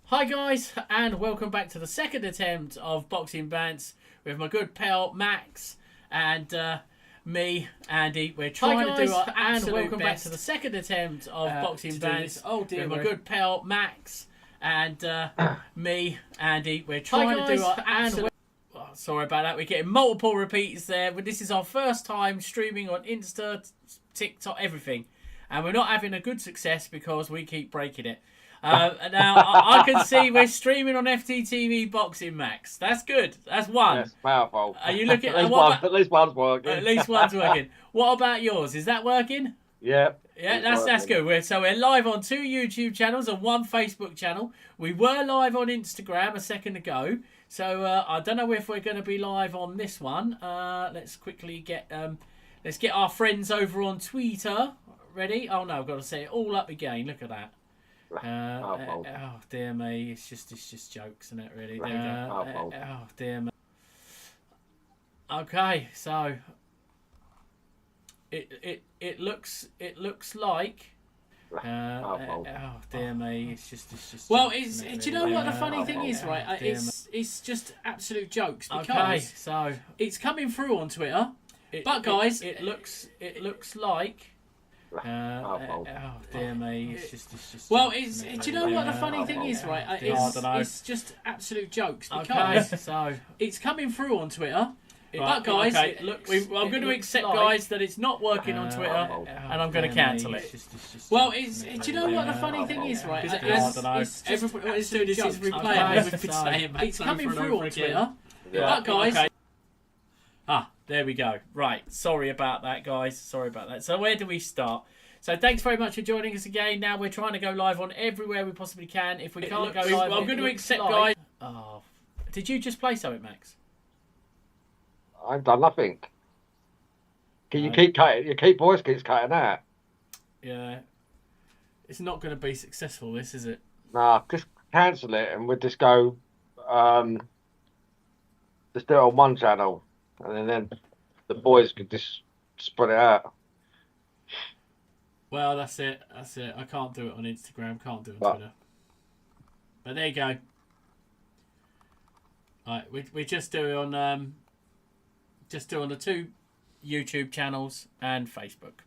Hi guys, and welcome back to the second attempt of Boxing Bantz with my good pal Max and me, Andy. We're trying to do our absolute welcome best back to the second attempt of Boxing Bantz with my good pal Max and me, Andy. We're trying to do our absolute... sorry about that, we're getting multiple repeats there, but this is our first time streaming on Insta, TikTok, everything. And we're not having a good success because we keep breaking it. Now, I can see we're streaming on FTTV Boxing, Max. That's good. That's one. Yes, powerful. Are you looking at least one's working. At least one's working. What about yours? Is that working? Yeah. Yeah, that's good. We're live on 2 YouTube channels and 1 Facebook channel. We were live on Instagram a second ago. So I don't know if we're going to be live on this one. Let's quickly get our friends over on Twitter. Ready? Oh no, I've got to set it all up again. Look at that. Oh dear me, it's just jokes, isn't it? Really? Oh dear me. Okay, so it looks like. Oh dear me, it's just. Well, it's do you know what the funny thing is, right? It's just absolute jokes because so it's coming through on Twitter, but guys, it looks like. Oh dear me, it's just. Well, do you know what the funny thing is, right? It's just absolute jokes because so it's coming through on Twitter. But guys, I'm going to accept, guys, that it's not working on Twitter, and I'm going to cancel it. Well, do you know what the funny thing is, right? Everybody's doing this is replaying. It's coming through on Twitter. But guys. There we go. Right. Sorry about that, guys. Sorry about that. So where do we start? So thanks very much for joining us again. Now we're trying to go live on everywhere we possibly can. If we can't go live, I'm going to accept, guys. Oh, did you just play something, Max? I've done nothing. You keep cutting. Your key voice keeps cutting out. Yeah. It's not going to be successful, this, is it? Nah, just cancel it and we'll just go. Just do it on one channel. And then the boys could just spread it out. Well, that's it. I can't do it on Instagram. Can't do it on Twitter. But there you go. Right, we just do it on the 2 YouTube channels and Facebook.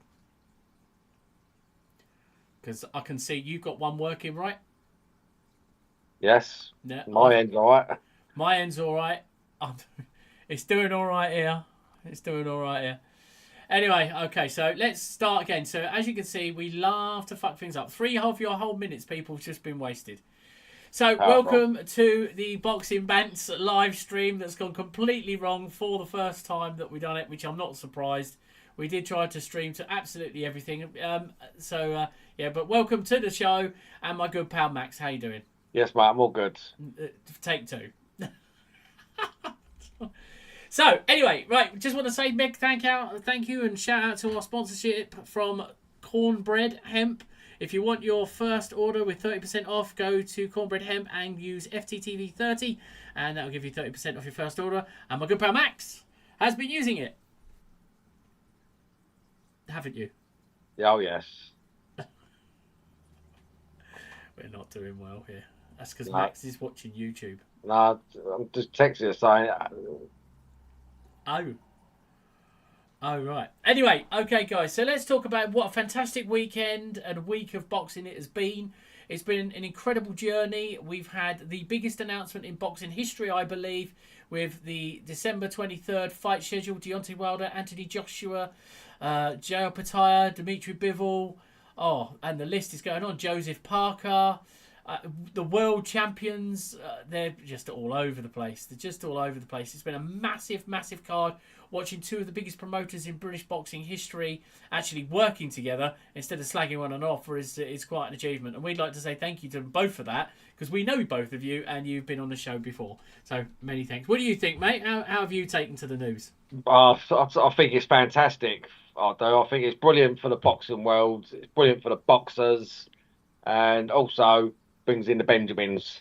Because I can see you've got one working, right? Yes. Yeah. My end's all right. My end's all right. It's doing all right here. It's doing all right here. Anyway, okay, so let's start again. So as you can see, we love to fuck things up. 3 of your whole minutes, people, have just been wasted. So welcome to the Boxing Bantz live stream that's gone completely wrong for the first time that we've done it, which I'm not surprised. We did try to stream to absolutely everything. Yeah, but welcome to the show. And my good pal, Max, how you doing? Yes, mate, I'm all good. Take 2. So, anyway, right, just want to say big thank you and shout out to our sponsorship from Cornbread Hemp. If you want your first order with 30% off, go to Cornbread Hemp and use FTTV30, and that'll give you 30% off your first order. And my good pal Max has been using it. Haven't you? Oh, yes. We're not doing well here. That's because Max is watching YouTube. No, I'm just texting you saying... Oh, right. Anyway, okay, guys. So let's talk about what a fantastic weekend and week of boxing it has been. It's been an incredible journey. We've had the biggest announcement in boxing history, I believe, with the December 23rd fight schedule. Deontay Wilder, Anthony Joshua, Jao Pataya, Dimitri Bivol. Oh, and the list is going on. Joseph Parker. The world champions, they're just all over the place. It's been a massive, massive card. Watching 2 of the biggest promoters in British boxing history actually working together instead of slagging one another off is quite an achievement. And we'd like to say thank you to them both for that, because we know both of you and you've been on the show before. So many thanks. What do you think, mate? How have you taken to the news? I think it's fantastic. I think it's brilliant for the boxing world. It's brilliant for the boxers, and also brings in the Benjamins.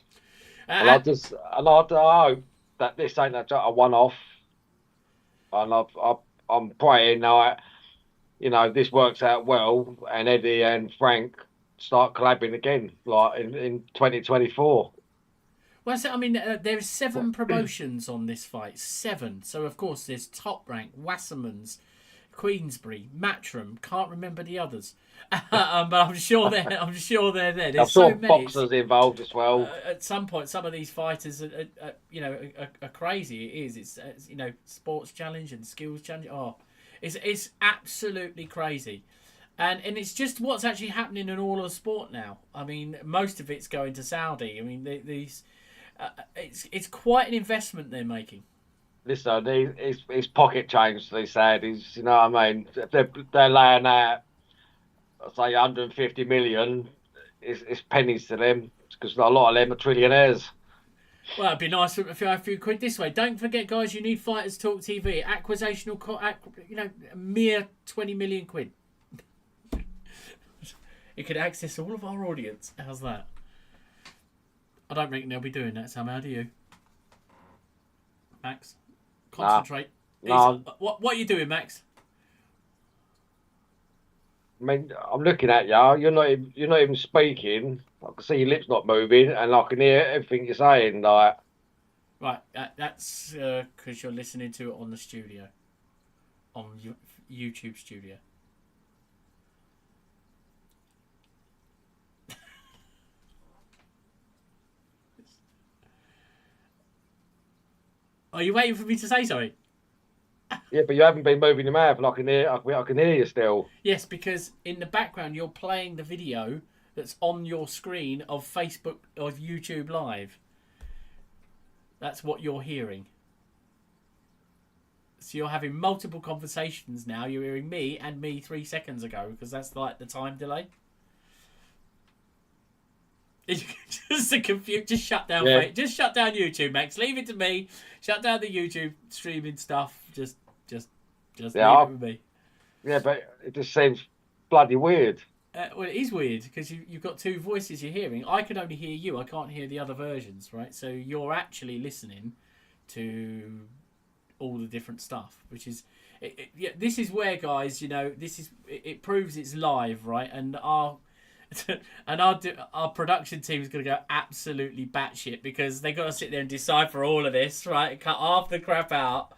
And I hope that this ain't a one-off. And I'm praying now, this works out well, and Eddie and Frank start collabing again, like in 2024. Well, I mean, there's 7 promotions on this fight. 7. So, of course, there's Top Rank, Wasserman's, Queensbury, Matchroom. Can't remember the others. But I'm sure they're there. There's so many. Boxers involved as well. At some point, some of these fighters are crazy. It is. It's sports challenge and skills challenge. Oh, it's absolutely crazy. And it's just what's actually happening in all of sport now. I mean, most of it's going to Saudi. I mean, it's quite an investment they're making. Listen, it's pocket change to these Saudis. You know what I mean? If they're laying out, say, 150 million, it's pennies to them because a lot of them are trillionaires. Well, it'd be nice if you had a few quid this way. Don't forget, guys, you need Fighters Talk TV. Acquisitional, a mere 20 million quid. You could access all of our audience. How's that? I don't reckon they'll be doing that somehow, do you? Max? Concentrate. No. What are you doing, Max? I mean, I'm looking at you. You're not even speaking. I can see your lips not moving, and I can hear everything you're saying. Like, right, that's because you're listening to it on the studio, on YouTube studio. Are you waiting for me to say something? Yeah, but you haven't been moving your mouth, and I can hear you still. Yes, because in the background you're playing the video that's on your screen of Facebook or YouTube Live. That's what you're hearing. So you're having multiple conversations now. You're hearing me and me 3 seconds ago because that's like the time delay. Just to confuse. Just shut down. Yeah. Just shut down YouTube, Max. Leave it to me. Shut down the YouTube streaming stuff. Just leave it with me. Yeah, but it just seems bloody weird. Well, it is weird because you've got 2 voices you're hearing. I can only hear you. I can't hear the other versions, right? So you're actually listening to all the different stuff, which is this is where, guys, it proves it's live, right? And our production team is going to go absolutely batshit because they got to sit there and decipher all of this, right? Cut half the crap out.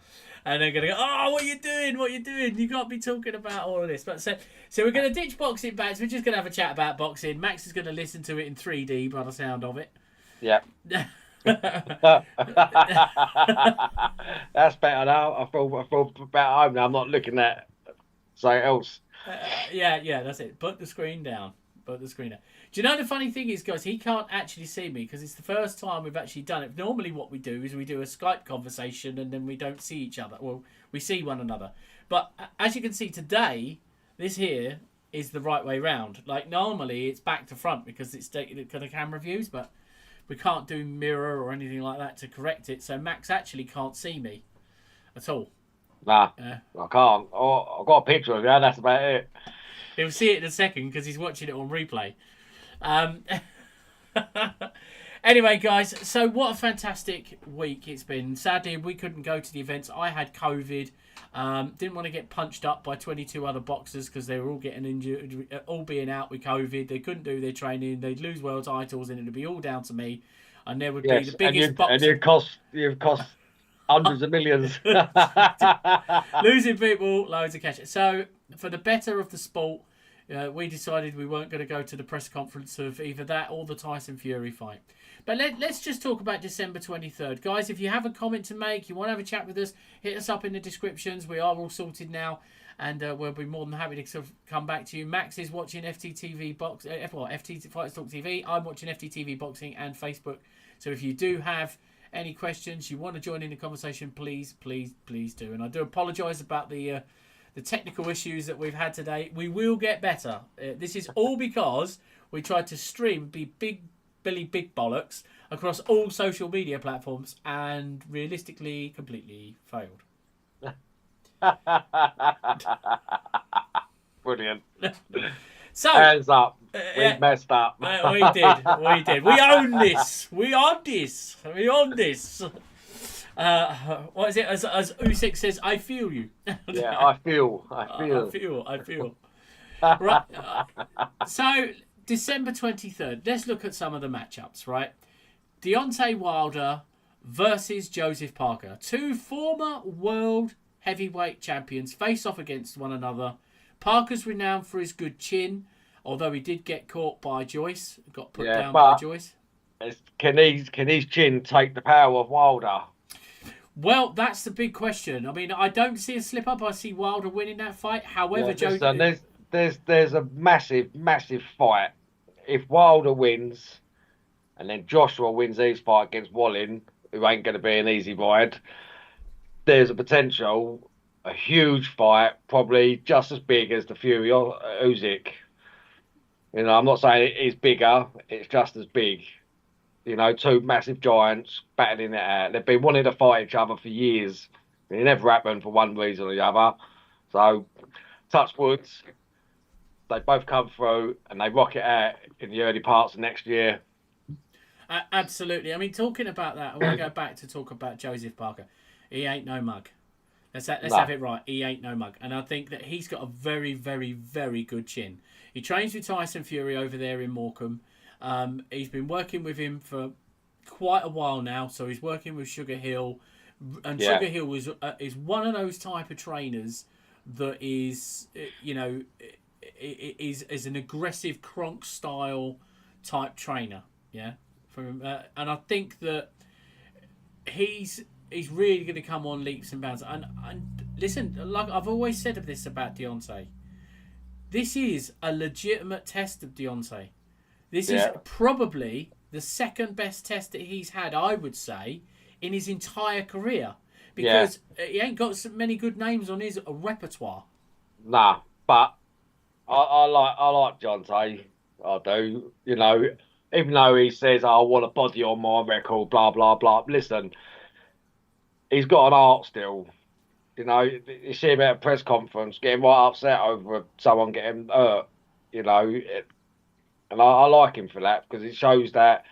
And they're going to go, oh, what are you doing? What are you doing? You can't be talking about all of this. But so we're going to ditch boxing, Bantz. We're just going to have a chat about boxing. Max is going to listen to it in 3D by the sound of it. Yeah. That's better now. I feel better home now. I'm not looking at something else. Yeah, that's it. Put the screen down. Do you know the funny thing is, guys, he can't actually see me because it's the first time we've actually done it. Normally what we do is we do a Skype conversation and then we don't see each other. Well, we see one another. But as you can see today, this here is the right way round. Like normally it's back to front because it's the camera views, but we can't do mirror or anything like that to correct it. So Max actually can't see me at all. Nah, I can't. Oh, I've got a picture of you. That's about it. He'll see it in a second because he's watching it on replay. Anyway, guys, so what a fantastic week it's been. Sadly, we couldn't go to the events. I had COVID. Didn't want to get punched up by 22 other boxers because they were all getting injured, all being out with COVID. They couldn't do their training. They'd lose world titles and it would be all down to me. And there would be the biggest boxer. And you've cost hundreds of millions. Losing people, loads of cash. So, for the better of the sport, we decided we weren't going to go to the press conference of either that or the Tyson Fury fight. But let's just talk about December 23rd. Guys, if you have a comment to make, you want to have a chat with us, hit us up in the descriptions. We are all sorted now, and we'll be more than happy to sort of come back to you. Max is watching FTTV FT Fighters Talk TV. I'm watching FTTV Boxing and Facebook. So if you do have any questions, you want to join in the conversation, please do. And I do apologise about the technical issues that we've had today. We will get better. This is all because we tried to stream Billy Big Bollocks across all social media platforms and realistically completely failed. Brilliant. So, hands up. We messed up. We did. We own this. What is it? As Usyk says, I feel you. Yeah, I feel. Right. So, December 23rd. Let's look at some of the matchups, right? Deontay Wilder versus Joseph Parker. 2 former world heavyweight champions face off against one another. Parker's renowned for his good chin, although he did get caught by Joyce. Got put down by Joyce. Can his chin take the power of Wilder? Well, that's the big question. I mean, I don't see a slip up. I see Wilder winning that fight. However, there's a massive fight. If Wilder wins, and then Joshua wins his fight against Wallin, who ain't going to be an easy ride, there's a potential, a huge fight, probably just as big as the Fury Usyk. I'm not saying it's bigger, it's just as big. 2 massive giants battling it out. They've been wanting to fight each other for years. It never happened for one reason or the other. So, touch wood, they both come through and they rock it out in the early parts of next year. Absolutely. I mean, talking about that, I want to go back to talk about Joseph Parker. He ain't no mug. Let's have it right. He ain't no mug. And I think that he's got a very, very, very good chin. He trains with Tyson Fury over there in Morecambe. He's been working with him for quite a while now. So he's working with Sugar Hill. And Sugar Hill is one of those type of trainers that is, is an aggressive Kronk style type trainer. Yeah. And I think that he's really going to come on leaps and bounds. And listen, like I've always said of this about Deontay, this is a legitimate test of Deontay. This is probably the second best test that he's had, I would say, in his entire career. Because he ain't got so many good names on his repertoire. Nah, but I like Deontay. I do. Even though he says, I want a body on my record, blah, blah, blah. Listen, he's got an art still. You see him at a press conference getting right upset over someone getting hurt, and I like him for that because it shows that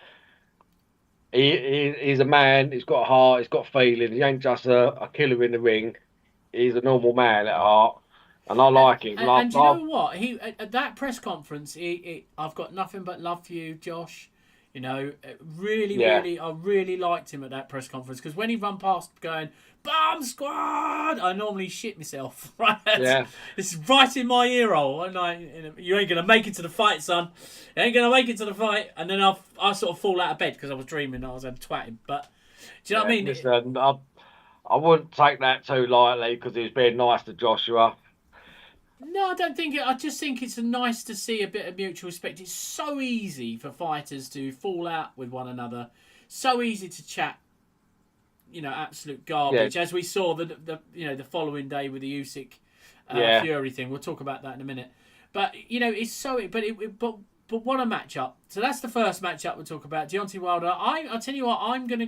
he's a man, he's got a heart, he's got feelings. He ain't just a killer in the ring. He's a normal man at heart. And I like him. And you know what? He at that press conference, I've got nothing but love for you, Josh. Really, I really liked him at that press conference because when he run past going, "Bomb Squad," I normally shit myself. Right? It's right in my ear hole. I'm like, you ain't gonna make it to the fight, son. You ain't gonna make it to the fight. And then I sort of fall out of bed because I was dreaming I was going to twat him. But do you know what I mean? Listen, I wouldn't take that too lightly because he was being nice to Joshua. No, I don't think it. I just think it's nice to see a bit of mutual respect. It's so easy for fighters to fall out with one another. So easy to chat, absolute garbage. As we saw the following day with the Usyk Fury thing. We'll talk about that in a minute. But it's so. But what a matchup. So that's the first matchup we'll talk about. Deontay Wilder. I'll tell you what. I'm gonna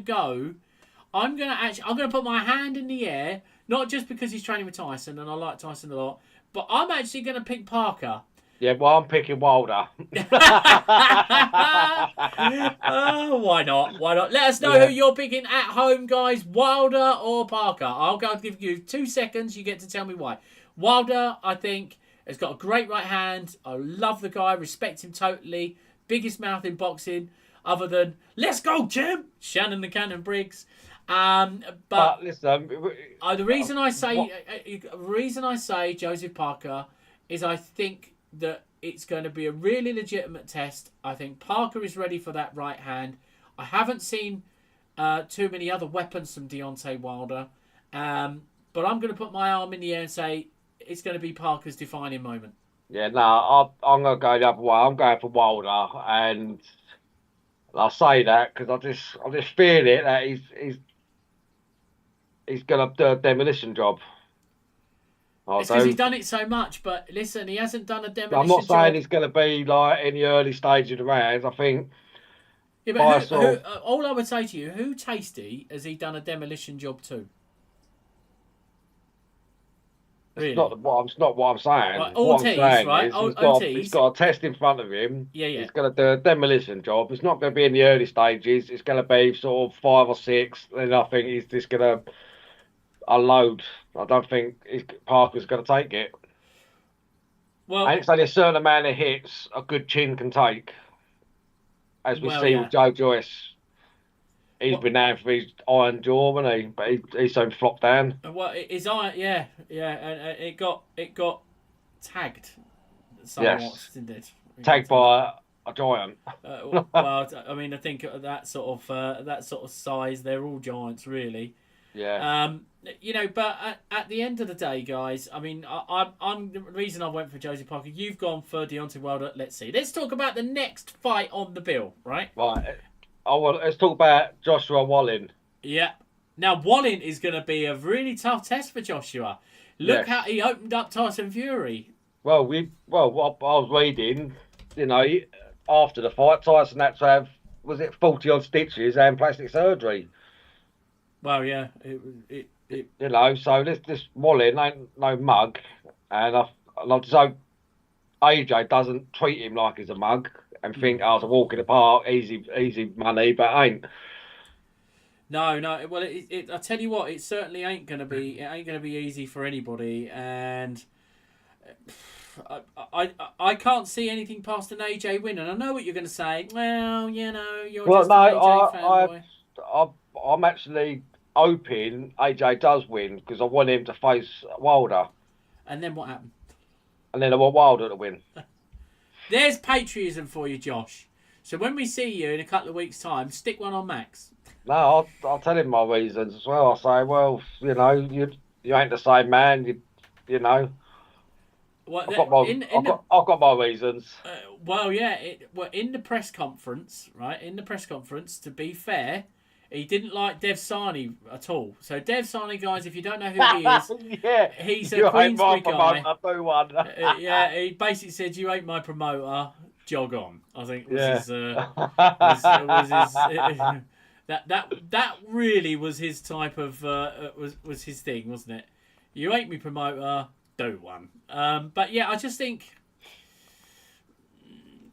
put my hand in the air. Not just because he's training with Tyson and I like Tyson a lot. But I'm actually going to pick Parker. Yeah, well, I'm picking Wilder. Why not? Let us know who you're picking at home, guys. Wilder or Parker? I'll go give you 2 seconds. You get to tell me why. Wilder, I think, has got a great right hand. I love the guy. Respect him totally. Biggest mouth in boxing. Other than, let's go, Jim! Shannon the Cannon Briggs. But listen, the reason I say Joseph Parker is I think that it's going to be a really legitimate test. I think Parker is ready for that right hand. I haven't seen too many other weapons from Deontay Wilder, but I'm going to put my arm in the air and say it's going to be Parker's defining moment. Yeah, no, I'm going to go the other way. I'm going for Wilder, and I say that because I just feel it that he's going to do a demolition job. It's because he's done it so much, but listen, he hasn't done a demolition job. I'm not saying he's going to be like in the early stage of the rounds. I think. Yeah, but all I would say to you, who tasty has he done a demolition job to? Really? It's not what I'm saying. Right, Ortiz, right? He's got a test in front of him. Yeah. He's going to do a demolition job. It's not going to be in the early stages. It's going to be sort of 5 or 6. And I think he's just going to unload. I don't think Parker's going to take it. Well, and it's only a certain amount of hits a good chin can take, as we see with Joe Joyce. he's been down for his iron jaw, hasn't he? But he's so flopped down. Well, his iron, yeah, and it got tagged somewhat, Yes. didn't it? Tagged by a giant. Well, I mean, I think at that sort of size, they're all giants, really. Yeah. But at the end of the day, guys, I mean, I'm the reason I went for Josie Parker. You've gone for Deontay Wilder. Let's see. Let's talk about the next fight on the bill, right? Right. Oh, well, let's talk about Joshua Wallin. Yeah. Now, Wallin is going to be a really tough test for Joshua. Look how he opened up Tyson Fury. Well, what I was reading, after the fight, Tyson had to have, was it 40 odd stitches and plastic surgery. Well, yeah, So this Wallin ain't no mug, and so AJ doesn't treat him like he's a mug and think, it's a walk in the park, easy money, but ain't. No. Well, I tell you what, it certainly ain't gonna be. It ain't gonna be easy for anybody, and I can't see anything past an AJ win. And I know what you're gonna say. Well, you're just an AJ fanboy. I'm actually hoping AJ does win because I want him to face Wilder. And then what happened? And then I want Wilder to win. There's patriotism for you, Josh. So when we see you in a couple of weeks' time, stick one on Max. No, I'll tell him my reasons as well. I'll say, well, you ain't the same man. You know. Well, I've got my reasons. Well, yeah. In the press conference, right? In the press conference, to be fair, he didn't like Dev Sani at all. So Dev Sani, guys, if you don't know who he is, yeah, he's a Queensbury guy. One. Yeah, he basically said, "You ain't my promoter. Jog on." I think was his. That really was his type of was his thing, wasn't it? You ain't me promoter. Do one. But yeah, I just think,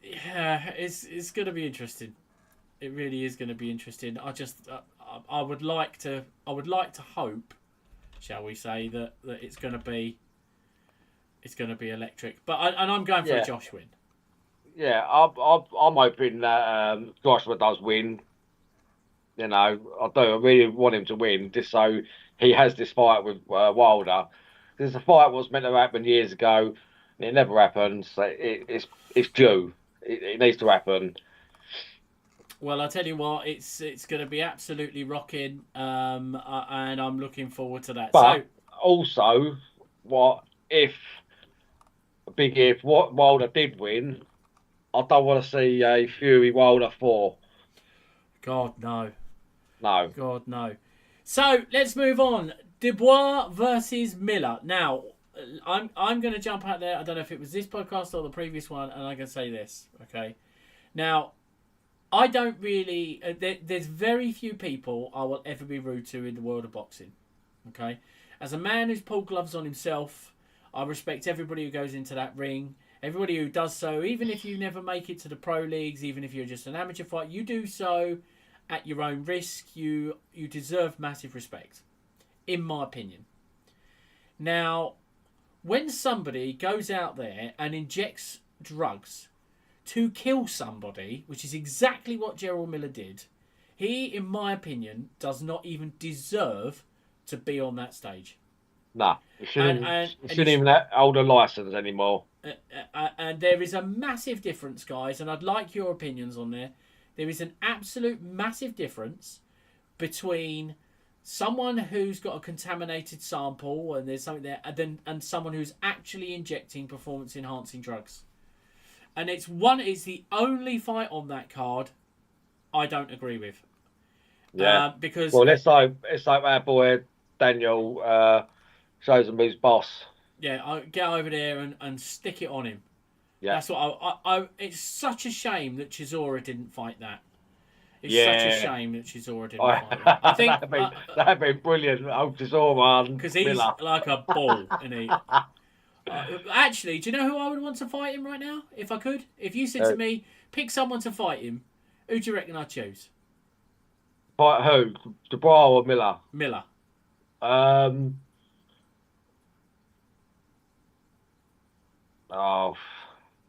it's going to be interesting. It really is going to be interesting. I would like to hope, shall we say, that it's going to be electric. But I'm going for a Josh win. Yeah, I'm hoping that Joshua does win. I really want him to win, just so he has this fight with Wilder. Because the fight was meant to happen years ago, and it never happened. So it's due. It needs to happen. Well, I'll tell you what, it's going to be absolutely rocking, and I'm looking forward to that. But also, what Wilder did win, I don't want to see a Fury Wilder 4. God, no. No. God, no. So, let's move on. Dubois versus Miller. Now, I'm going to jump out there. I don't know if it was this podcast or the previous one, and I'm going to say this, okay? Now, I don't really... there's very few people I will ever be rude to in the world of boxing, okay? As a man who's pulled gloves on himself, I respect everybody who goes into that ring. Everybody who does so, even if you never make it to the pro leagues, even if you're just an amateur fight, you do so at your own risk. You deserve massive respect, in my opinion. Now, when somebody goes out there and injects drugs to kill somebody, which is exactly what Gerald Miller did, he, in my opinion, does not even deserve to be on that stage. Nah, he shouldn't even hold a license anymore. And there is a massive difference, guys, and I'd like your opinions on there. There is an absolute massive difference between someone who's got a contaminated sample and there's something there, and someone who's actually injecting performance-enhancing drugs. And it's the only fight on that card I don't agree with. Yeah. Because let's hope our boy Daniel shows him who's boss. Yeah, I'll get over there and stick it on him. Yeah. That's what it's such a shame that Chisora didn't fight that. It's such a shame that Chisora didn't fight that. I think that'd be brilliant. Chisora, because he's like a ball, isn't he? Actually, do you know who I would want to fight him right now? If I could, if you said to me, pick someone to fight him, who do you reckon I'd choose? Fight who? Dubois or Miller? Miller. Oh,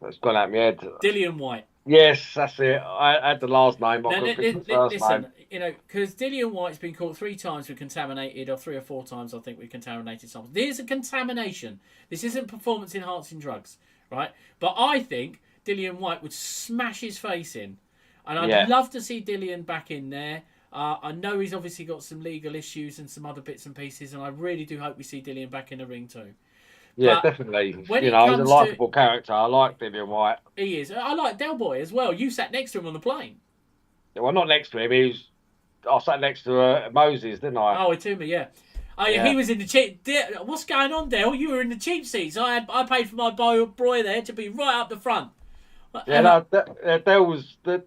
that's gone out my head. Dillian White. Yes, that's it. I had the last name. I Now, couldn't pick the first name. listen, because Dillian White's been caught 3 times with contaminated, or 3 or 4 times, I think, with contaminated samples. There's a contamination. This isn't performance enhancing drugs, right? But I think Dillian White would smash his face in. And I'd love to see Dillian back in there. I know he's obviously got some legal issues and some other bits and pieces, and I really do hope we see Dillian back in the ring too. Yeah, definitely. He's a likeable character. I like Dillian White. He is. I like Del Boy as well. You sat next to him on the plane. Well, not next to him. I sat next to Moses, didn't I? Oh, to me, yeah. Oh, yeah. He was in the cheap. What's going on, Del? You were in the cheap seats. I paid for my boy there to be right up the front. Yeah, Del was a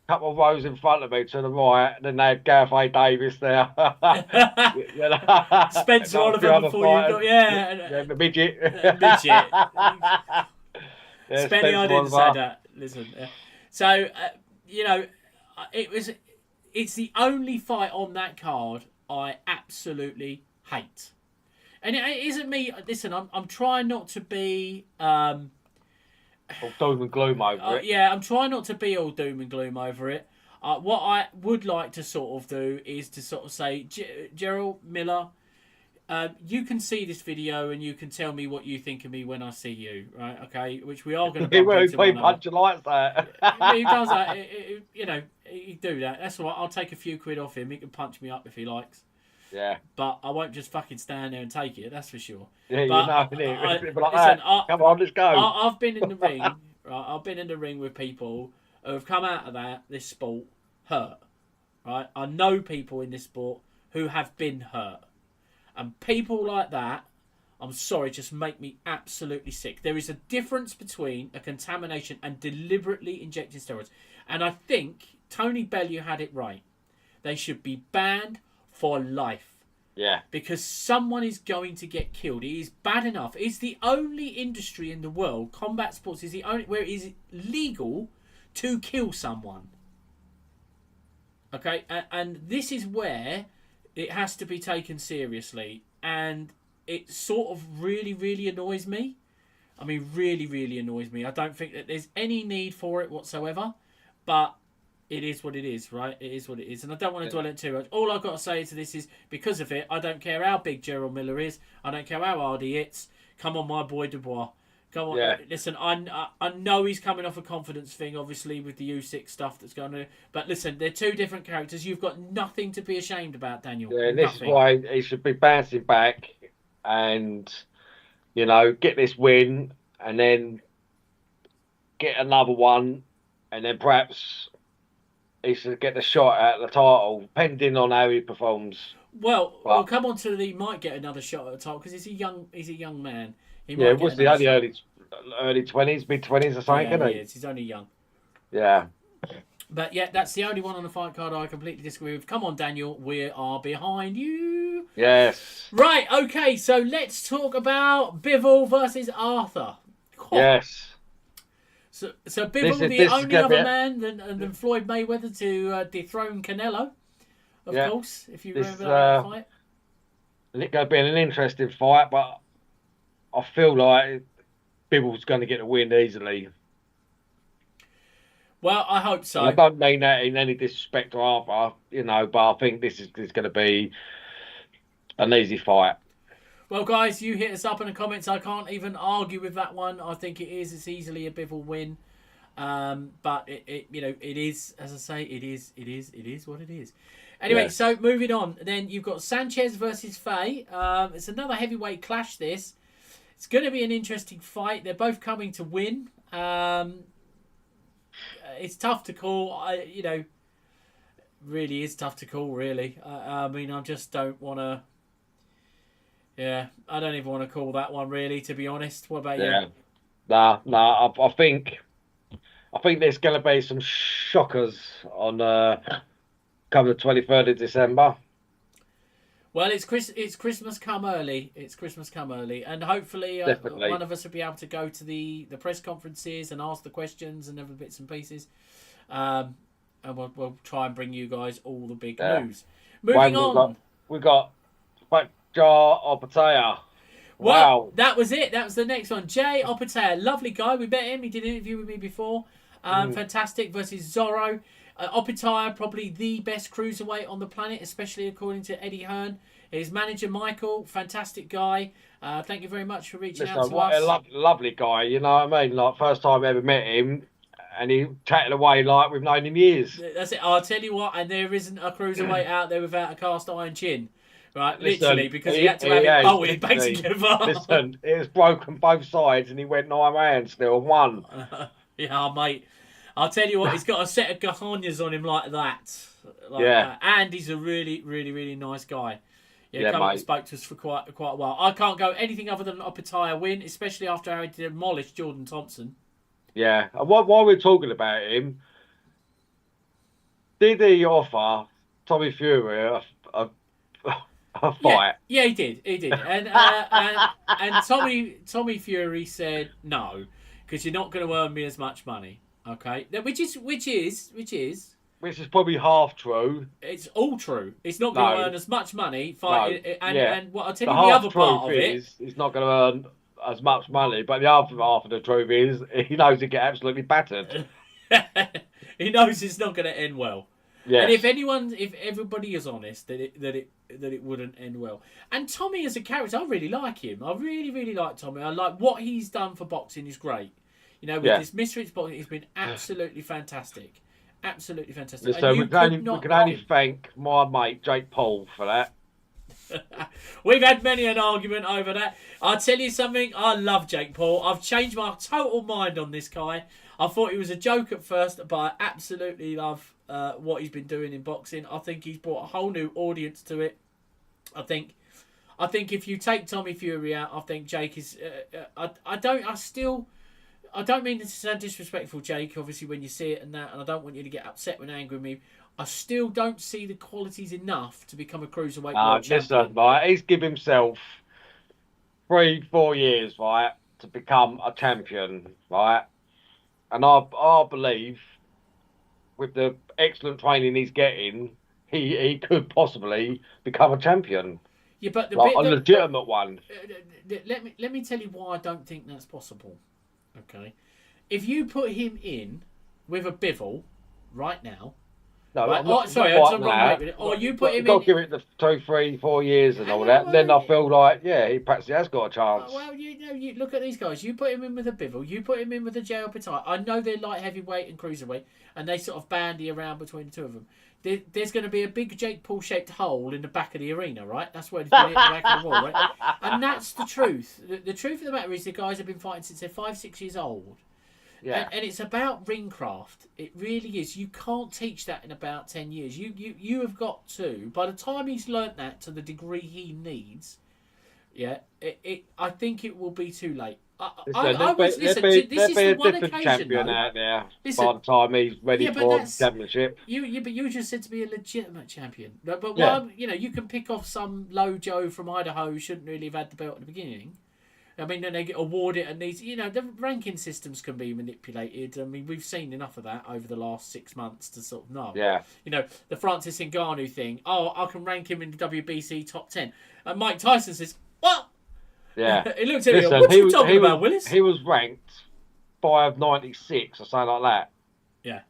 couple of rows in front of me to the right, and then they had Gareth A. Davis there. Spencer Oliver before you got the midget. Midget. Spenny, I didn't say that. Listen, so it's the only fight on that card I absolutely hate, and it isn't me. Listen, I'm trying not to be. All doom and gloom over it. Yeah, I'm trying not to be all doom and gloom over it. What I would like to sort of do is to sort of say, Gerald Miller, you can see this video and you can tell me what you think of me when I see you, right? Okay, which we are going to. He punch like that. He does that. He do that. That's all right. I'll take a few quid off him. He can punch me up if he likes. Yeah. But I won't just fucking stand there and take it. That's for sure. Yeah, listen, come on, let's go. I've been in the ring. Right, I've been in the ring with people who have come out of this sport hurt. Right, I know people in this sport who have been hurt, and people like that, I'm sorry, just make me absolutely sick. There is a difference between a contamination and deliberately injecting steroids, and I think Tony Bellew had it right. They should be banned for life. Yeah. Because someone is going to get killed. It is bad enough. It's the only industry in the world, combat sports is the only where it is legal to kill someone. Okay? And this is where it has to be taken seriously. And it sort of really, really annoys me. I mean, really, really annoys me. I don't think that there's any need for it whatsoever. But it is what it is, right? It is what it is. And I don't want to dwell on it too much. All I've got to say to this is, because of it, I don't care how big Gerald Miller is. I don't care how hard he hits. Come on, my boy Dubois. Come on. Yeah. Listen, I know he's coming off a confidence thing, obviously, with the U6 stuff that's going on. But listen, they're two different characters. You've got nothing to be ashamed about, Daniel. Yeah, this is why he should be bouncing back and, get this win and then get another one and then perhaps he should get the shot at the title, depending on how he performs. Well, we'll come on to he might get another shot at the title because he's a young man. Was the only early 20s, mid 20s or something, isn't he? He's only young. Yeah. But yeah, that's the only one on the fight card I completely disagree with. Come on, Daniel, we are behind you. Yes. Right, okay, so let's talk about Bivol versus Arthur. Yes. So Bivol, the only other man than Floyd Mayweather to dethrone Canelo, of course, if you remember that fight. It's going to be an interesting fight, but I feel like Bivol's going to get the win easily. Well, I hope so. And I don't mean that in any disrespect to Arthur, but I think this is going to be an easy fight. Well, guys, you hit us up in the comments. I can't even argue with that one. I think it is. It's easily a Bivol win. But it is, as I say, it is what it is. Anyway, So moving on. Then you've got Sanchez versus Faye. It's another heavyweight clash, this. It's going to be an interesting fight. They're both coming to win. It's tough to call. Really is tough to call, really. I mean, I just don't want to... Yeah, I don't even want to call that one, really, to be honest. What about you? No, I think there's going to be some shockers on come the 23rd of December. Well, it's Christmas come early. It's Christmas come early. And hopefully one of us will be able to go to the press conferences and ask the questions and other bits and pieces. And we'll try and bring you guys all the big news. Moving on. We've got Jar or Pattaya. Well, that was it. That was the next one. Jay Opetaia, lovely guy. We met him. He did an interview with me before. Fantastic versus Zorro. Opetaia, probably the best cruiserweight on the planet, especially according to Eddie Hearn. His manager, Michael, fantastic guy. Thank you very much for reaching out to us. What a lovely guy, you know what I mean? Like, first time I ever met him, and he chatted away like we've known him years. That's it. I'll tell you what, and there isn't a cruiserweight out there without a cast iron chin. Right, literally, because he had to have it bolted back together. Listen, it was broken both sides, and he went 9 rounds still and won. Yeah, mate. I'll tell you what, he's got a set of cojones on him like that. That. And he's a really, really, really nice guy. Yeah, come and spoke to us for quite a while. I can't go anything other than an Opetaia win, especially after how he demolished Jordan Thompson. Yeah, and while we're talking about him, did he offer Tommy Fury a fight? Yeah, he did. And Tommy Fury said no, because you're not going to earn me as much money. Okay, which is probably half true. It's all true. It's not going to earn as much money fighting. And what I'll tell you, the other part of it is he's not going to earn as much money. But the other half of the truth is he knows he'll get absolutely battered. He knows it's not going to end well. Yes. And if everybody is honest, that it wouldn't end well. And Tommy as a character, I really like him. I really, really like Tommy. I like what he's done for boxing is great. You know, with this Misfits boxing, he's been absolutely fantastic. Absolutely fantastic. So we can only thank my mate Jake Paul for that. We've had many an argument over that. I'll tell you something, I love Jake Paul. I've changed my total mind on this guy. I thought he was a joke at first, but I absolutely love what he's been doing in boxing. I think he's brought a whole new audience to it. I think if you take Tommy Fury out, I think Jake is... I don't mean to sound disrespectful, Jake, obviously, when you see it and that, and I don't want you to get upset when angry with me. I still don't see the qualities enough to become a cruiserweight world champion. Listen, right, he's given himself 3-4 years, right, to become a champion, right? And I believe, with the excellent training he's getting, he could possibly become a champion. Yeah, but a legitimate one. Let me tell you why I don't think that's possible. Okay, if you put him in with a Bivol right now, or you put him in. Got to give it the 2, 3, 4 years and all that. Then I feel like he perhaps has got a chance. Well, you look at these guys. You put him in with a Bivol. You put him in with a Jay Opetaia. I know they're light heavyweight and cruiserweight, and they sort of bandy around between the two of them. There's going to be a big Jake Paul shaped hole in the back of the arena, right? That's where it's been hit the back of the wall, right? And that's the truth. The truth of the matter is the guys have been fighting since they're 5-6 years old. Yeah. And it's about ring craft. It really is. You can't teach that in about 10 years. You have got to. By the time he's learnt that to the degree he needs, I think it will be too late. There'll be a different champion out there by the time he's ready for the championship. But you just said to be a legitimate champion. But you can pick off some low Joe from Idaho who shouldn't really have had the belt at the beginning. I mean, then they get awarded and these, the ranking systems can be manipulated. I mean, we've seen enough of that over the last 6 months to sort of know. Yeah. The Francis Ngannou thing. Oh, I can rank him in the WBC top 10. And Mike Tyson says, what? Yeah. He looked at me, what are you talking about, Willis? He was ranked 596 or something like that. Yeah.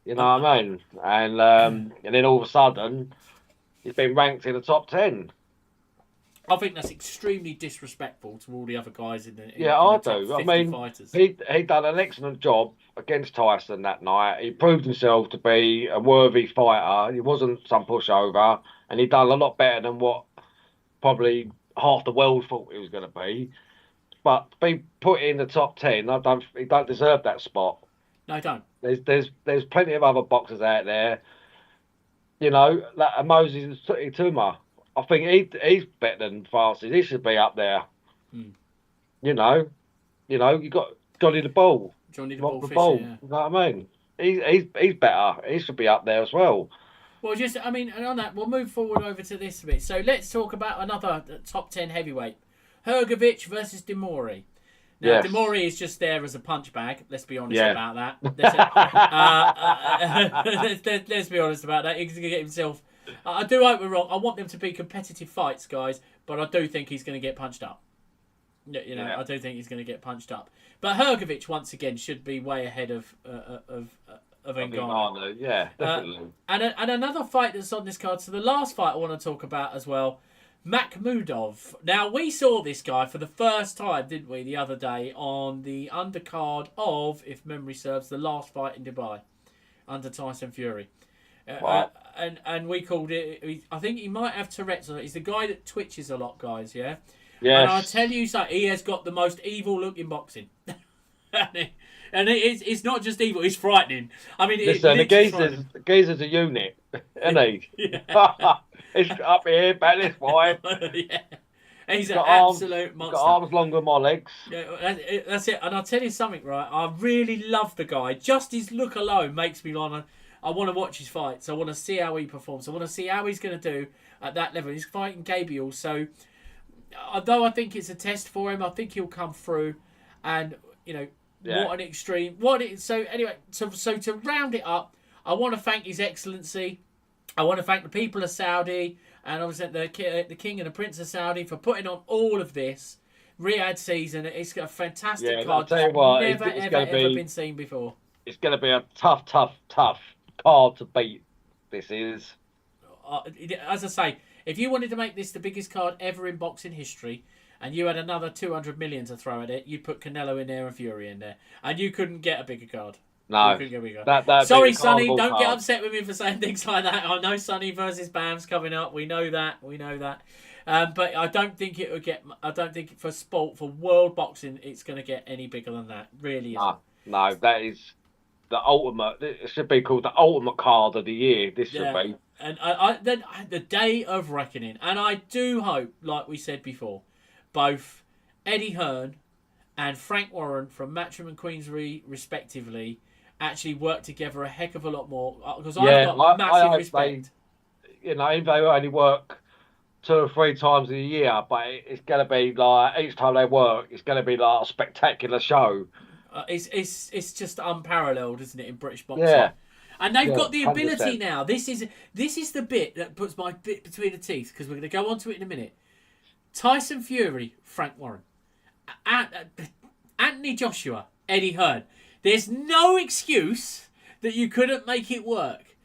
You know what I mean? And then all of a sudden, he's been ranked in the top 10. I think that's extremely disrespectful to all the other guys in the top 50 I mean, fighters. He done an excellent job against Tyson that night. He proved himself to be a worthy fighter. He wasn't some pushover, and he done a lot better than what probably half the world thought he was going to be. But to be put in the top 10, he don't deserve that spot. No, he don't. There's plenty of other boxers out there. Like Moses Ituma. I think he's better than Francis. He should be up there. Mm. You got Johnny the Bull. Johnny the Bull. You know what I mean? He's better. He should be up there as well. Well, and on that, we'll move forward over to this a bit. So let's talk about another top 10 heavyweight. Hergovic versus Demori. Now, yes. Demori is just there as a punch bag. Let's be honest about that. Let's be honest about that. He's going to get himself... I do hope we're wrong. I want them to be competitive fights, guys. but I do think he's going to get punched up. You know, I do think he's going to get punched up. But Hrgovic once again should be way ahead of Ngannou. Yeah, definitely. And another fight that's on this card. So the last fight I want to talk about as well, Makhmudov. Now we saw this guy for the first time, didn't we, the other day on the undercard of, if memory serves, the last fight in Dubai under Tyson Fury. And we called it. I think he might have Tourette's. He's the guy that twitches a lot, guys. Yeah. Yes. And I tell you something, he has got the most evil look in boxing. And it's not just evil, it's frightening. I mean, listen, the geezer's a unit, isn't he? Yeah. He's up here, back this way. Yeah. He's an absolute monster. Got arms longer than my legs. Yeah, that's it. And I'll tell you something, right? I really love the guy. Just his look alone makes me want to watch his fights. I want to see how he performs. I want to see how he's going to do at that level. He's fighting Gabriel, so although I think it's a test for him, I think he'll come through. And what an extreme! So anyway, so to round it up, I want to thank His Excellency. I want to thank the people of Saudi and obviously the King and the Prince of Saudi for putting on all of this Riyadh season. It's got a fantastic card. I'll tell you what, never ever been seen before. It's going to be a tough card to beat. This is. As I say, if you wanted to make this the biggest card ever in boxing history, and you had another 200 million to throw at it, you'd put Canelo in there and Fury in there, and you couldn't get a bigger card. No. Sorry, Sonny, don't get upset with me for saying things like that. I know Sonny versus Bam's coming up. We know that. But I don't think it would get. I don't think for sport, for world boxing, it's going to get any bigger than that. Really isn't. No, that is the ultimate. It should be called the ultimate card of the year. This should be. And then the day of reckoning. And I do hope, like we said before, both Eddie Hearn and Frank Warren from Matchroom and Queensbury, respectively, actually work together a heck of a lot more. Because I've got massive respect. Even they only work 2 or 3 times a year, but it's going to be like each time they work, it's going to be like a spectacular show. It's just unparalleled, isn't it, in British boxing? Yeah. And they've got the 100%. ability now. This is the bit that puts my bit between the teeth, because we're going to go on to it in a minute. Tyson Fury, Frank Warren. Anthony Joshua, Eddie Hearn. There's no excuse that you couldn't make it work.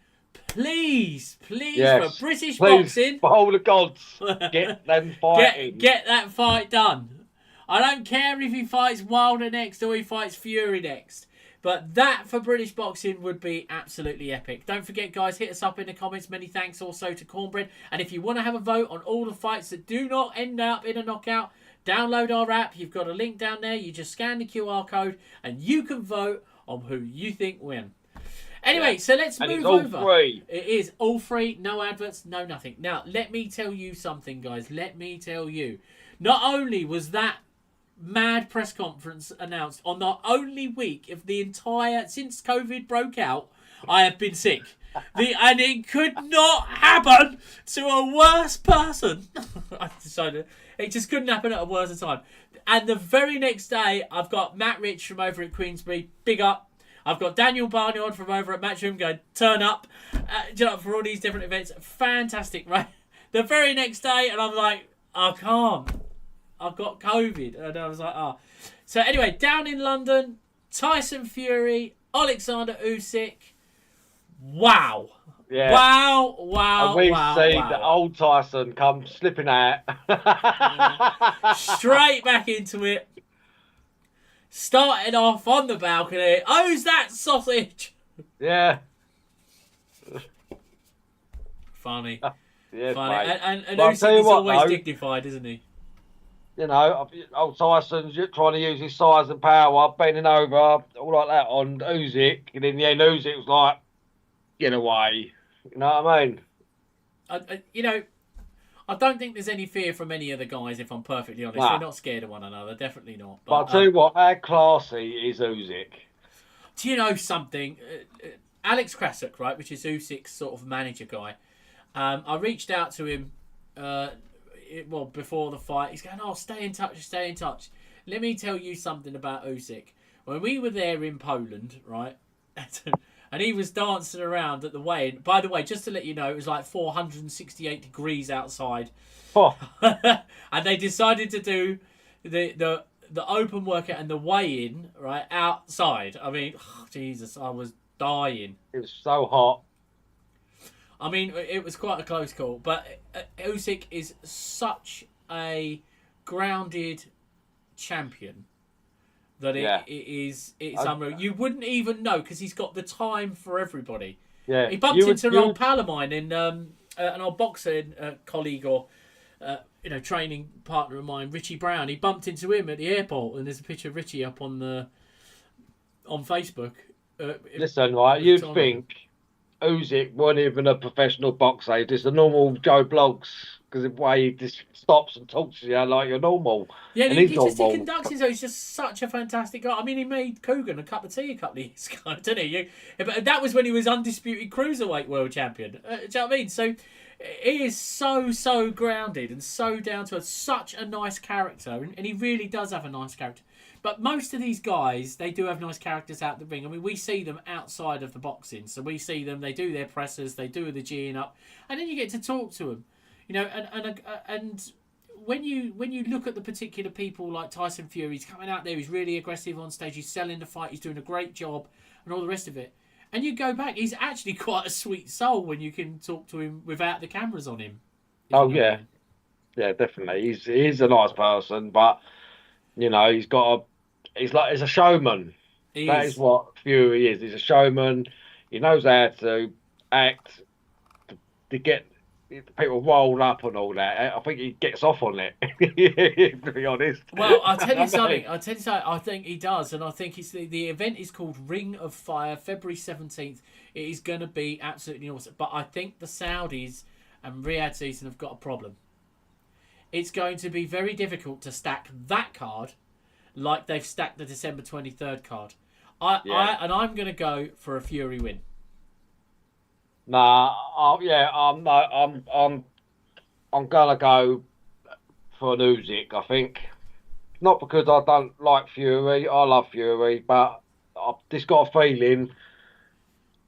Please, for British boxing, for all the gods, get them fighting. Get that fight done. I don't care if he fights Wilder next or he fights Fury next. But that for British boxing would be absolutely epic. Don't forget, guys, hit us up in the comments. Many thanks also to Cornbread. And if you want to have a vote on all the fights that do not end up in a knockout, download our app. You've got a link down there. You just scan the QR code and you can vote on who you think win. Anyway, so let's move over. It's all free. It is all free. No adverts, no nothing. Now, let me tell you something, guys. Let me tell you. Not only was that mad press conference announced on the only week of the entire since COVID broke out, I have been sick. And it could not happen to a worse person. I decided it just couldn't happen at a worse time. And the very next day, I've got Matt Rich from over at Queensbury, big up. I've got Daniel Barnard from over at Matchroom going, turn up, for all these different events. Fantastic, right? The very next day, and I'm like, I can't. I've got COVID. And I was like, So anyway, down in London, Tyson Fury, Alexander Usyk. Wow. Yeah. Wow. And we've seen the old Tyson come slipping out. Straight back into it. Started off on the balcony. Who's that sausage? Yeah. Funny. Yeah, funny. And Usyk is always dignified, isn't he? Old Tyson's trying to use his size and power, bending over, all like that on Usyk. And in the end, Usyk was like, get away. You know what I mean? I don't think there's any fear from any of the guys, if I'm perfectly honest. They're not scared of one another. Definitely not. But I'll tell you what, how classy is Usyk? Do you know something? Alex Krasuk, right, which is Usyk's sort of manager guy. I reached out to him before the fight. He's going, stay in touch. Let me tell you something about Usyk. When we were there in Poland, right, And he was dancing around at the weigh-in. By the way, just to let you know, it was like 468 degrees outside. Oh. And they decided to do the open workout and the weigh-in right outside. I mean, Jesus, I was dying. It was so hot. I mean, it was quite a close call. But Usyk is such a grounded champion that it's unreal. You wouldn't even know because he's got the time for everybody. Yeah, he bumped into an old pal of mine in an old boxing colleague or training partner of mine, Richie Brown. He bumped into him at the airport, and there's a picture of Richie up on Facebook. Listen, right, you'd think Usyk wasn't even a professional boxer; he's just a normal Joe Blogs. Because the way he just stops and talks to you like you're normal. Yeah, and he conducts himself. He's just such a fantastic guy. I mean, he made Coogan a cup of tea a couple of years ago, didn't he? But that was when he was undisputed cruiserweight world champion. Do you know what I mean? So he is so grounded and so down to earth. Such a nice character, and he really does have a nice character. But most of these guys, they do have nice characters out the ring. I mean, we see them outside of the boxing. So we see them, they do their presses, they do the G'ing up, and then you get to talk to them. And when you look at the particular people like Tyson Fury, he's coming out there, he's really aggressive on stage, he's selling the fight, he's doing a great job, and all the rest of it. And you go back, he's actually quite a sweet soul when you can talk to him without the cameras on him. Oh yeah, yeah, definitely. He's a nice person, but he's a showman. That is what Fury is. He's a showman. He knows how to act to get people rolled up and all that. I think he gets off on it, to be honest. Well, I'll tell you something. I think he does, and I think it's the event is called Ring of Fire, February 17th. It is going to be absolutely awesome. But I think the Saudis and Riyadh season have got a problem. It's going to be very difficult to stack that card like they've stacked the December 23rd card. I'm going to go for a Fury win. Nah, I'm gonna go for an Usyk. I think not because I don't like Fury. I love Fury, but I've just got a feeling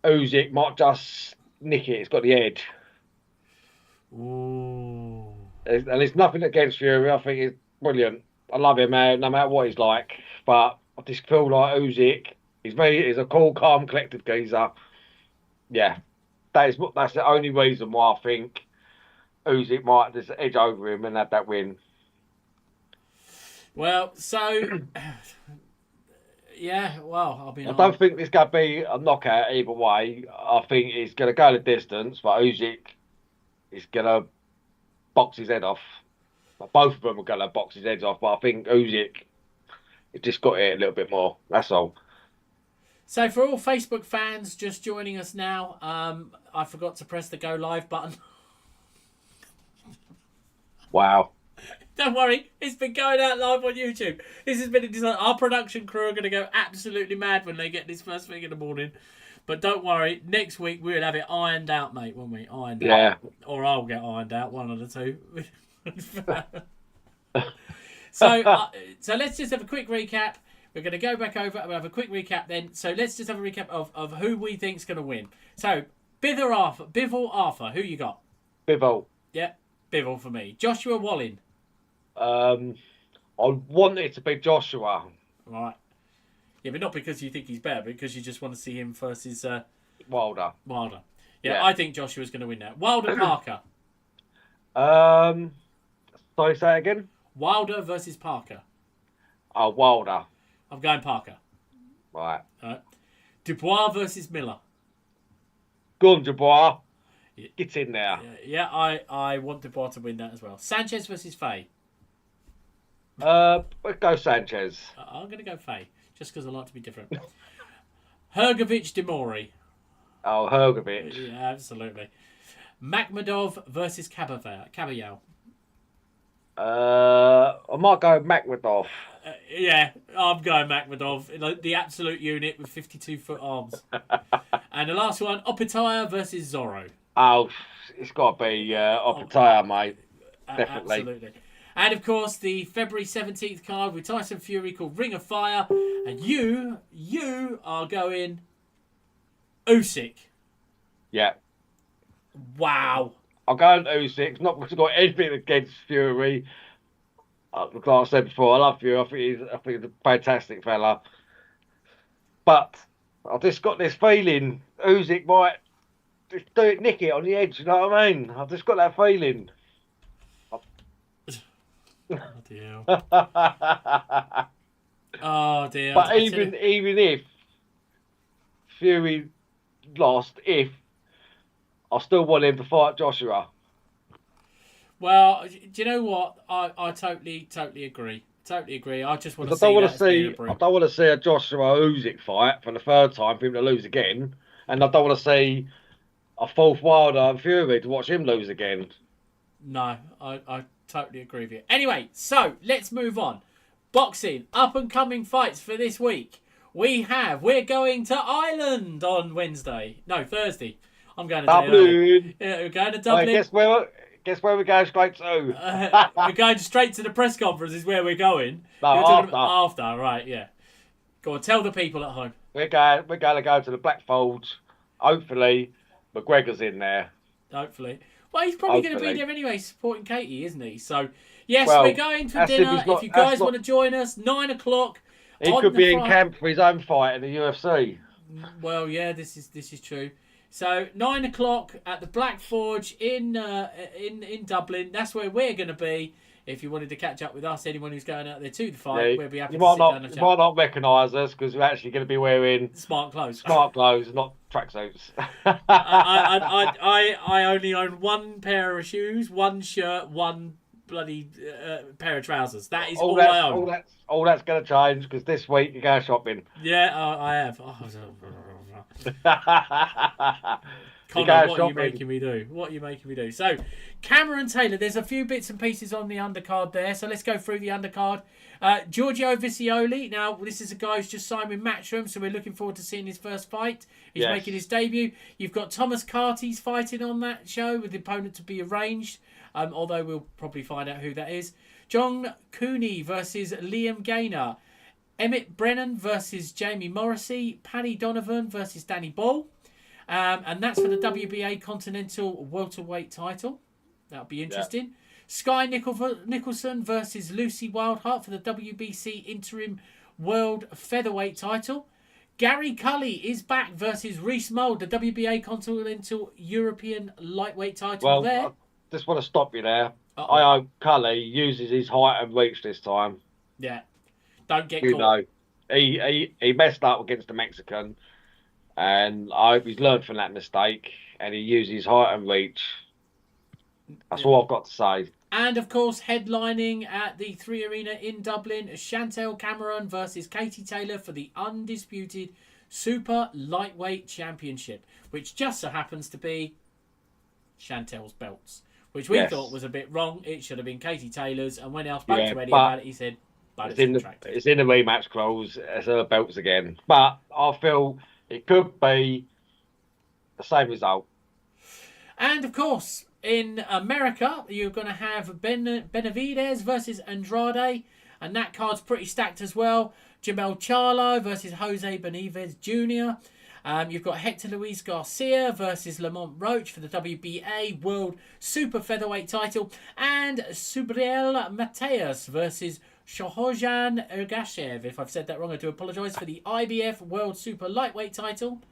Usyk might just nick it. It's got the edge. Ooh. And it's nothing against Fury. I think he's brilliant. I love him, man, no matter what he's like. But I just feel like Usyk. He's a cool, calm, collected geezer. Yeah. That's the only reason why I think Usyk might just edge over him and have that win. Well, so yeah, well, I don't think there's going to be a knockout either way. I think he's going to go the distance, but Usyk is going to box his head off. Both of them are going to box his heads off, but I think Usyk has just got it a little bit more. That's all. So for all Facebook fans just joining us now, I forgot to press the go live button. Wow. Don't worry, it's been going out live on YouTube. This has been a design. Our production crew are going to go absolutely mad when they get this first thing in the morning. But don't worry, next week we'll have it ironed out, mate, won't we? Ironed out. Or I'll get ironed out, one of the two. So let's just have a quick recap. We're going to go back over and have a quick recap then. So let's just have a recap of who we think's going to win. So, Bivol Arthur, who you got? Bivol. Yeah, Bivol for me. Joshua Wallin. I want it to be Joshua. Right. Yeah, but not because you think he's better, but because you just want to see him versus Wilder. Yeah, I think Joshua's going to win that. Wilder Parker. Sorry, say again? Wilder versus Parker. Oh, Wilder. I'm going Parker. Right. Dubois versus Miller. Go on, Dubois. Get in there. Yeah, I want Dubois to win that as well. Sanchez versus Faye. Let's go Sanchez. I'm going to go Faye, just because I like to be different. Hrgovic Demori. Oh, Hrgovic. Yeah, absolutely. Makhmudov versus Kabayel. I might go Makhmudov. Yeah, I'm going Makhmudov. The absolute unit with 52-foot arms. And the last one, Opetaya versus Zorro. Oh, it's got to be Opetaya, mate. Definitely. Absolutely. And, of course, the February 17th card with Tyson Fury called Ring of Fire. And you are going Usyk. Yeah. Wow. I'm going Usyk. Not because I've got anything against Fury. Like I said before, I love Fury. I think he's a fantastic fella. But I've just got this feeling Usyk might just nick it on the edge. You know what I mean? I've just got that feeling. Oh dear. Oh dear. But even if Fury lost, I still want him to fight Joshua. Well, do you know what? I totally agree. Totally agree. I just want to I don't want to see a Joshua Usyk fight for the third time for him to lose again, and I don't want to see a fourth Wilder and Fury to watch him lose again. No, I totally agree with you. Anyway, so let's move on. Boxing, up and coming fights for this week. We're going to Ireland on Thursday. I'm going to Dublin. Yeah, we're going to Dublin. Guess where we're going straight to? We're going straight to the press conference is where we're going. No, after, right, yeah. Go on, tell the people at home. We're going to go to the Black Folds. Hopefully, McGregor's in there. Hopefully. Well, he's probably going to be there anyway, supporting Katie, isn't he? So, yes, we're going for dinner. If you guys want to join us, 9 o'clock. He could be in camp for his own fight in the UFC. Well, yeah, this is true. So 9 o'clock at the Black Forge in Dublin. That's where we're going to be. If you wanted to catch up with us, anyone who's going out there to the fight, we'll be happy to sit down and chat. You might not recognise us because we're actually going to be wearing smart clothes, not tracksuits. I only own one pair of shoes, one shirt, one bloody pair of trousers. That is all I own. All that's going to change because this week you're going shopping. Yeah, I have. Connor, what are you making me do? So, Cameron Taylor, there's a few bits and pieces on the undercard there, so let's go through the undercard. Giorgio Visioli, now this is a guy who's just signed with Matchroom, so we're looking forward to seeing his first fight. He's making his debut. You've got Thomas Carty's fighting on that show with the opponent to be arranged, although we'll probably find out who that is. John Cooney versus Liam Gaynor. Emmett Brennan versus Jamie Morrissey. Paddy Donovan versus Danny Ball. And that's for the WBA Continental Welterweight title. That'll be interesting. Yeah. Sky Nicholson versus Lucy Wildheart for the WBC Interim World Featherweight title. Gary Cully is back versus Reese Mould, the WBA Continental European Lightweight title there. I just want to stop you there. I hope Cully uses his height and reach this time. Yeah. Don't get caught. He messed up against the Mexican. And I hope he's learned from that mistake and he uses height and reach. That's all I've got to say. And, of course, headlining at the 3 Arena in Dublin, Chantel Cameron versus Katie Taylor for the undisputed Super Lightweight Championship, which just so happens to be Chantel's belts, which we thought was a bit wrong. It should have been Katie Taylor's. And when I spoke to Eddie about it, he said, it's in the rematch clause as her belts again. But I feel it could be the same result. And, of course, in America, you're going to have Benavidez versus Andrade. And that card's pretty stacked as well. Jamel Charlo versus Jose Benavidez Jr. You've got Hector Luis Garcia versus Lamont Roach for the WBA World Super Featherweight title. And Subriel Mateus versus Shohojan Ergashev. If I've said that wrong, I do apologise, for the IBF World Super Lightweight title.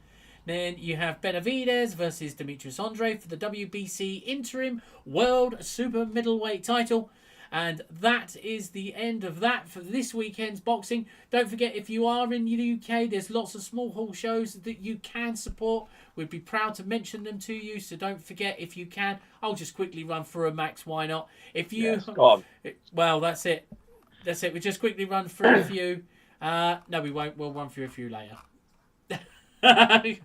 Then you have Benavidez versus Demetrius Andre for the WBC Interim World Super Middleweight title. And that is the end of that for this weekend's boxing. Don't forget, if you are in the UK, there's lots of small hall shows that you can support. We'd be proud to mention them to you, so don't forget if you can. I'll just quickly run through them, Max. Why not? If you, well, that's it. That's it. We just quickly run through a few. No, we won't. We'll run through a few later.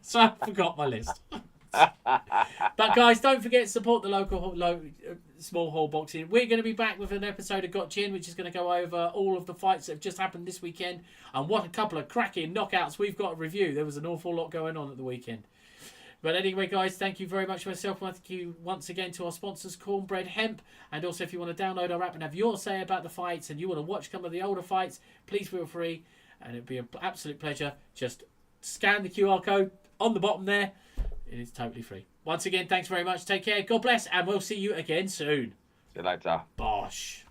So I forgot my list. But guys, don't forget to support the local small hall boxing. We're going to be back with an episode of Got Chin, which is going to go over all of the fights that have just happened this weekend and what a couple of cracking knockouts we've got to review. There was an awful lot going on at the weekend. But anyway, guys, thank you very much for myself. Thank you once again to our sponsors, Cornbread Hemp. And also, if you want to download our app and have your say about the fights and you want to watch some of the older fights, please feel free. And it'd be an absolute pleasure. Just scan the QR code on the bottom there. It is totally free. Once again, thanks very much. Take care. God bless, and we'll see you again soon. See you later. Bosh.